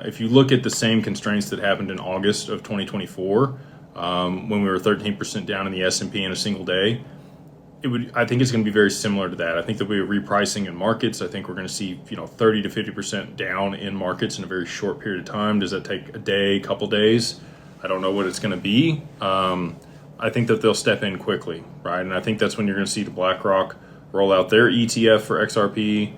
If you look at the same constraints that happened in August of 2024, when we were 13% down in the S&P in a single day, I think it's going to be very similar to that. I think there'll be a repricing in markets. I think we're going to see 30 to 50% down in markets in a very short period of time. Does that take a day, couple days? I don't know what it's going to be. I think that they'll step in quickly, right? And I think that's when you're going to see the BlackRock roll out their ETF for XRP.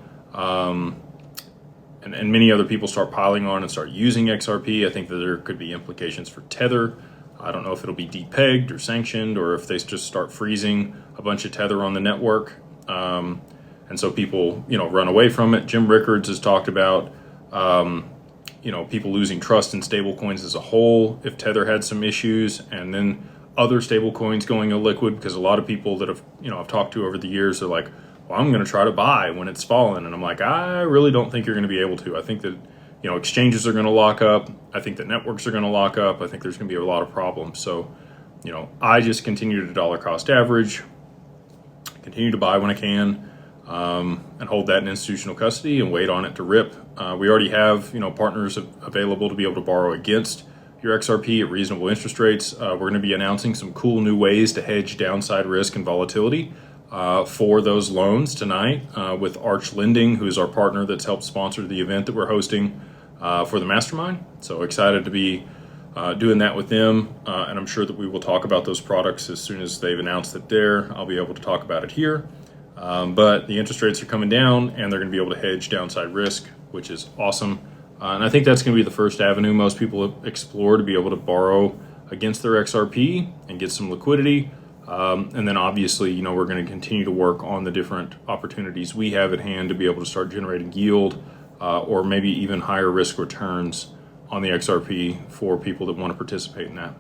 And many other people start piling on and start using XRP. I think that there could be implications for Tether. I don't know if it'll be depegged or sanctioned, or if they just start freezing a bunch of Tether on the network. And so people, run away from it. Jim Rickards has talked about, people losing trust in stablecoins as a whole if Tether had some issues, and then other stablecoins going illiquid, because a lot of people that I've talked to over the years are like, well, I'm going to try to buy when it's fallen. And I'm like, I really don't think you're going to be able to. I think that, exchanges are going to lock up. I think that networks are going to lock up. I think there's going to be a lot of problems. So, I just continue to dollar cost average, continue to buy when I can, and hold that in institutional custody and wait on it to rip. We already have, partners available to be able to borrow against your XRP at reasonable interest rates. We're going to be announcing some cool new ways to hedge downside risk and volatility for those loans tonight with Arch Lending, who's our partner that's helped sponsor the event that we're hosting for the mastermind. So excited to be doing that with them, and I'm sure that we will talk about those products as soon as they've announced it there. I'll be able to talk about it here. But the interest rates are coming down, and they're going to be able to hedge downside risk, which is awesome. And I think that's going to be the first avenue most people explore, to be able to borrow against their XRP and get some liquidity. And then obviously, we're going to continue to work on the different opportunities we have at hand to be able to start generating yield or maybe even higher risk returns on the XRP for people that want to participate in that.